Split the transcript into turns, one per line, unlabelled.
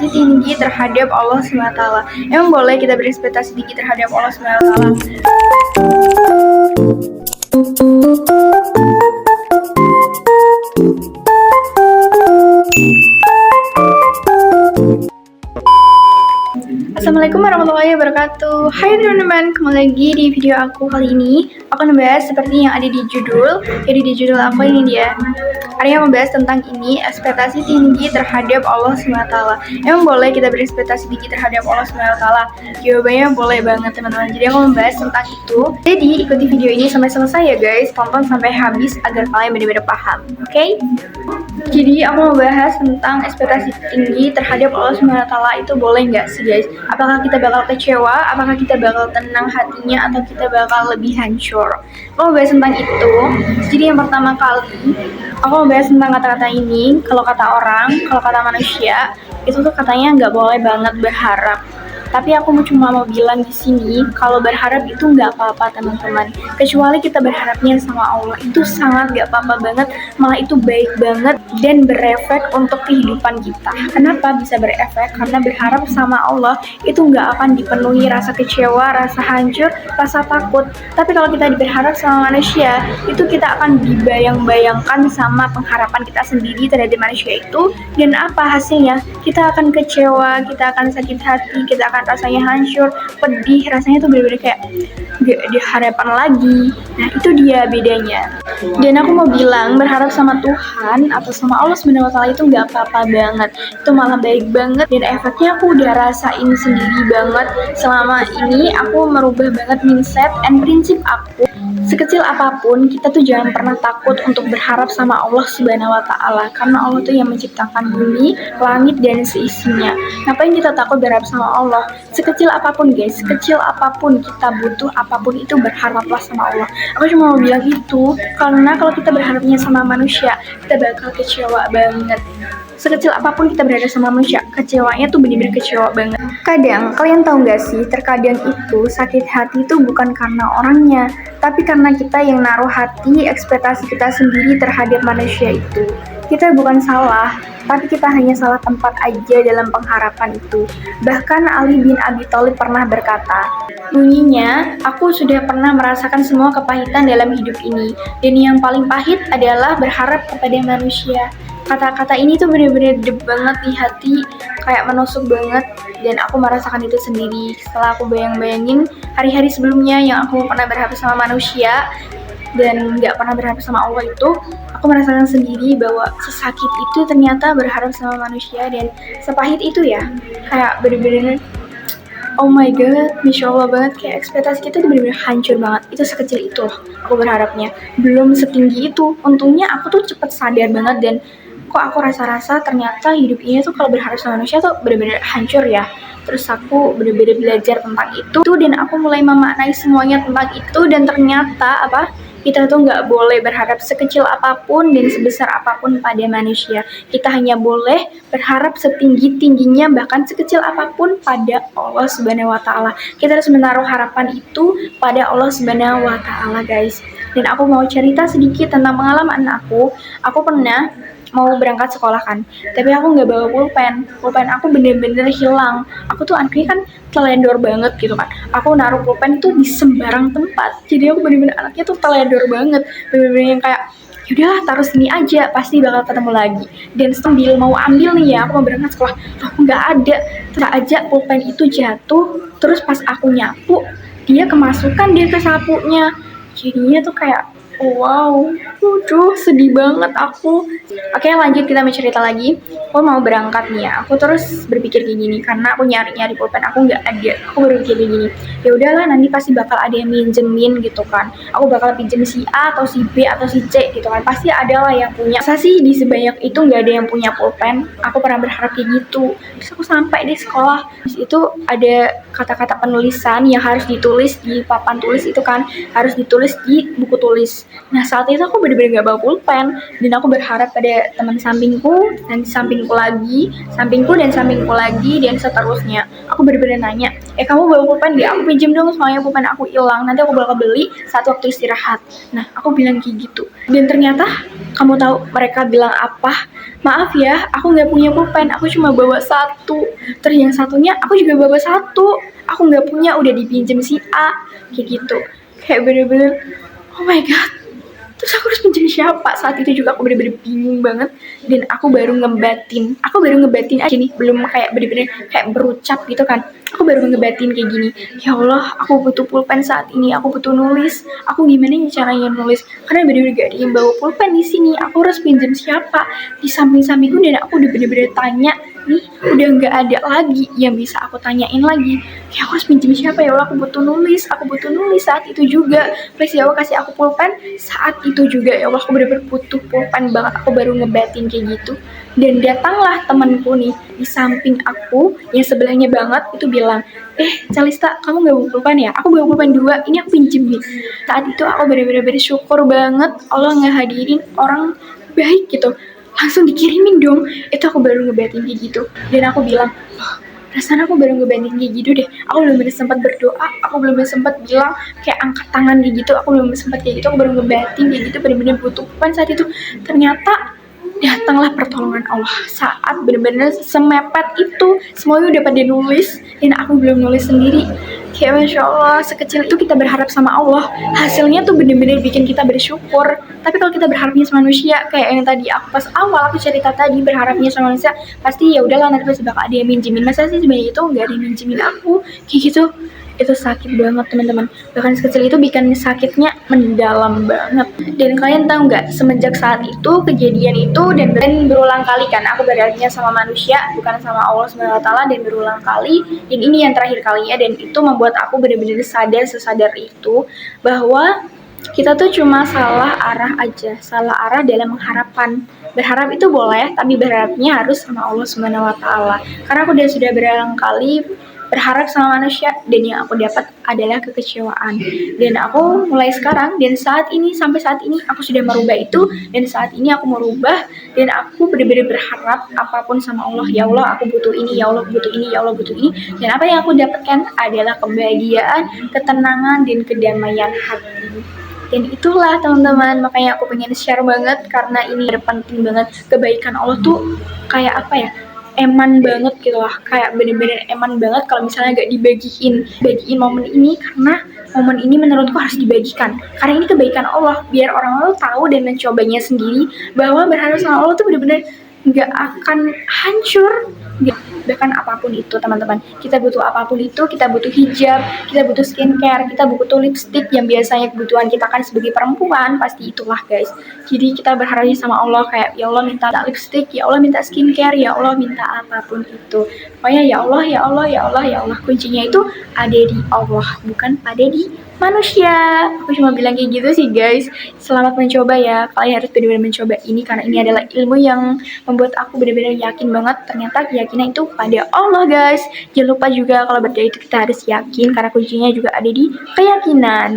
tinggi terhadap Allah SWT. Emang boleh kita berekspektasi tinggi terhadap Allah SWT? Assalamualaikum warahmatullahi wabarakatuh. Hai teman-teman, kembali lagi di video aku kali ini. Aku membahas seperti yang ada di judul. Jadi di judul aku ini dia. Artinya membahas tentang ini, ekspektasi tinggi terhadap Allah SWT. Emang boleh kita berekspektasi tinggi terhadap Allah SWT? Jawabannya boleh banget teman-teman. Jadi aku membahas tentang itu. Jadi ikuti video ini sampai selesai ya guys. Tonton sampai habis agar kalian benar-benar paham. Oke? Jadi aku mau bahas tentang ekspektasi tinggi terhadap Allah SWT itu boleh nggak sih guys? Apakah kita bakal kecewa? Apakah kita bakal tenang hatinya? Atau kita bakal lebih hancur? Aku mau bahas tentang itu. Jadi yang pertama kali aku mau bahas tentang kata-kata ini. Kalau kata orang, kalau kata manusia, itu tuh katanya nggak boleh banget berharap. Tapi aku cuma mau bilang di sini, kalau berharap itu nggak apa-apa teman-teman. Kecuali kita berharapnya sama Allah, itu sangat nggak apa-apa banget. Malah itu baik banget dan berefek untuk kehidupan kita. Kenapa bisa berefek? Karena berharap sama Allah itu nggak akan dipenuhi rasa kecewa, rasa hancur, rasa takut. Tapi kalau kita berharap sama manusia, itu kita akan dibayang-bayangkan sama pengharapan kita sendiri terhadap manusia itu. Dan apa hasilnya? Kita akan kecewa, kita akan sakit hati, kita akan rasanya hancur, pedih, rasanya tuh bener-bener kayak gak ada harapan lagi. Nah itu dia bedanya. Dan aku mau bilang berharap sama Tuhan atau sama Allah SWT itu nggak apa-apa banget, itu malah baik banget. Dan efeknya aku udah rasain sendiri banget. Selama ini aku merubah banget mindset and prinsip aku. Sekecil apapun, kita tuh jangan pernah takut untuk berharap sama Allah Subhanahu wa Ta'ala, karena Allah tuh yang menciptakan bumi, langit, dan seisinya. Ngapain kita takut berharap sama Allah? Sekecil apapun guys, sekecil apapun kita butuh, apapun itu berharaplah sama Allah. Aku cuma mau bilang itu, karena kalau kita berharapnya sama manusia, kita bakal kecewa banget. Sekecil apapun kita berada sama manusia, kecewanya tuh bener-bener kecewa banget. Kadang, kalian tahu gak sih, terkadang itu sakit hati itu bukan karena orangnya, tapi karena kita yang naruh hati, ekspektasi kita sendiri terhadap manusia itu. Kita bukan salah, tapi kita hanya salah tempat aja dalam pengharapan itu. Bahkan Ali bin Abi Thalib pernah berkata, bunyinya, aku sudah pernah merasakan semua kepahitan dalam hidup ini, dan yang paling pahit adalah berharap kepada manusia. Kata-kata ini tuh bener-bener deep banget di hati, kayak menusuk banget, dan aku merasakan itu sendiri. Setelah aku bayang-bayangin hari-hari sebelumnya yang aku pernah berharap sama manusia dan gak pernah berharap sama Allah itu, aku merasakan sendiri bahwa sesakit itu ternyata berharap sama manusia dan sepahit itu ya. Kayak bener-bener oh my god, Masya Allah banget, kayak ekspektasi kita tuh bener-bener hancur banget. Itu sekecil itu loh aku berharapnya, belum setinggi itu. Untungnya aku tuh cepet sadar banget, dan kok aku rasa-rasa ternyata hidup ini tuh kalau berharap sama manusia tuh bener-bener hancur ya. Terus aku bener-bener belajar tentang itu, dan aku mulai memaknai semuanya tentang itu. Dan ternyata kita tuh nggak boleh berharap sekecil apapun dan sebesar apapun pada manusia. Kita hanya boleh berharap setinggi-tingginya, bahkan sekecil apapun, pada Allah Subhanahu wa Ta'ala. Kita harus menaruh harapan itu pada Allah Subhanahu wa Ta'ala guys. Dan aku mau cerita sedikit tentang pengalaman aku. Aku pernah mau berangkat sekolah kan, tapi aku nggak bawa pulpen aku bener-bener hilang. Aku tuh anaknya kan teledor banget gitu kan, aku naruh pulpen tuh di sembarang tempat. Jadi aku bener-bener anaknya tuh teledor banget, bener-bener yang kayak yaudah taruh sini aja, pasti bakal ketemu lagi. Dan sambil mau ambil nih ya, aku mau berangkat sekolah, nggak ada. Terus aja pulpen itu jatuh, terus pas aku nyapu dia kemasukan dia ke sapunya. Jadinya tuh kayak wow, sedih banget aku. Oke, lanjut kita mencerita lagi. Aku mau berangkat nih ya. Aku terus berpikir kayak gini, karena aku nyari-nyari pulpen aku nggak ada. Aku berpikir kayak gini, ya udahlah nanti pasti bakal ada yang minjemin gitu kan. Aku bakal pinjem si A atau si B atau si C gitu kan. Pasti ada lah yang punya. Masa sih di sebanyak itu nggak ada yang punya pulpen? Aku pernah berharap kayak gitu. Terus aku sampai di sekolah. Terus itu ada kata-kata penulisan yang harus ditulis di papan tulis itu kan, harus ditulis di buku tulis. Nah saat itu aku bener-bener gak bawa pulpen, dan aku berharap pada teman sampingku dan sampingku lagi, dan seterusnya. Aku bener-bener nanya, kamu bawa pulpen deh, aku pinjam dong soalnya pulpen aku hilang, nanti aku bakal beli saat waktu istirahat. Nah aku bilang kayak gitu, dan ternyata kamu tahu mereka bilang apa? Maaf ya, aku nggak punya pulpen, aku cuma bawa satu. Terus yang satunya aku juga bawa satu, aku nggak punya, udah dipinjem si A, kayak gitu. Kayak bener-bener, oh my god. Terus aku harus pinjam siapa? Saat itu juga aku bener-bener bingung banget. Dan aku baru ngebatin aja nih, belum kayak bener-bener kayak berucap gitu kan. Aku baru ngebatin kayak gini, ya Allah, aku butuh pulpen saat ini, aku butuh nulis. Aku gimana nih caranya nulis? Karena bener-bener gak ada yang bawa pulpen di sini. Aku harus pinjam siapa? Di samping-sampingku, dan aku udah bener-bener tanya nih, udah nggak ada lagi yang bisa aku tanyain lagi. Kayak aku harus pinjam siapa? Ya Allah, aku butuh nulis saat itu juga. Please ya Allah, kasih aku pulpen saat itu juga. Ya Allah, aku bener-bener butuh pulpen banget. Aku baru ngebatin kayak gitu. Dan datanglah temanku nih di samping aku yang sebelahnya banget itu bilang, Calista, kamu gak bawa pulpen ya? Aku bawa pulpen 2, ini aku pinjem nih. Saat itu aku bener-bener bersyukur banget Allah ngehadirin orang baik gitu, langsung dikirimin dong. Itu aku baru ngebatin kayak gitu. Dan aku bilang, rasanya aku baru ngebatin kayak gitu deh. Aku belum sempat berdoa, aku belum sempat bilang kayak angkat tangan kayak gitu, aku belum sempat kayak gitu. Aku baru ngebatin kayak gitu, bener-bener butuh pulpen saat itu. Ternyata datanglah pertolongan Allah saat bener-bener semepet itu. Semuanya udah pada nulis dan aku belum nulis sendiri. Kayak Masya Allah, sekecil itu kita berharap sama Allah, hasilnya tuh bener-bener bikin kita bersyukur. Tapi kalau kita berharapnya sama manusia, kayak yang tadi aku pas awal aku cerita tadi, berharapnya sama manusia, pasti ya udahlah nanti pasti bakal ada yang minjemin. Masa sih sebenarnya itu nggak ada yang minjemin aku kayak gitu. Itu sakit banget teman-teman, bahkan sekecil itu bikin sakitnya mendalam banget. Dan kalian tahu nggak, semenjak saat itu kejadian itu dan berulang kali kan, aku berharapnya sama manusia bukan sama Allah SWT, dan berulang kali, dan ini yang terakhir kalinya. Dan itu membuat aku benar-benar sesadar itu bahwa kita tuh cuma salah arah aja, salah arah dalam harapan. Berharap itu boleh, tapi berharapnya harus sama Allah SWT. Karena aku sudah berulang kali berharap sama manusia, dan yang aku dapat adalah kekecewaan. Dan aku mulai sekarang dan saat ini, sampai saat ini aku sudah merubah itu. Dan saat ini aku merubah, dan aku benar-benar berharap apapun sama Allah. Ya Allah, aku butuh ini, ya Allah, aku butuh ini, ya Allah, butuh ini. Dan apa yang aku dapatkan adalah kebahagiaan, ketenangan, dan kedamaian hati. Dan itulah teman-teman, makanya aku pengen share banget, karena ini penting banget. Kebaikan Allah tuh kayak apa ya, eman banget gitu lah, kayak bener-bener eman banget kalau misalnya gak bagiin momen ini. Karena momen ini menurutku harus dibagikan, karena ini kebaikan Allah, biar orang-orang tahu dan mencobanya sendiri bahwa berharap sama Allah tuh bener-bener gak akan hancur. Bahkan apapun itu teman-teman, kita butuh apapun itu, kita butuh hijab, kita butuh skincare, kita butuh lipstick yang biasanya kebutuhan kita kan sebagai perempuan, pasti itulah guys. Jadi kita berharapnya sama Allah kayak, ya Allah minta lipstick, ya Allah minta skincare, ya Allah minta apapun itu. Pokoknya ya Allah, ya Allah, ya Allah, ya Allah, kuncinya itu ada di Allah, bukan pada di manusia. Aku cuma bilang kayak gitu sih guys. Selamat mencoba ya, kalian harus benar-benar mencoba ini, karena ini adalah ilmu yang membuat aku benar-benar yakin banget. Ternyata keyakinan itu pada Allah guys. Jangan lupa juga kalau berdoa itu kita harus yakin, karena kuncinya juga ada di keyakinan.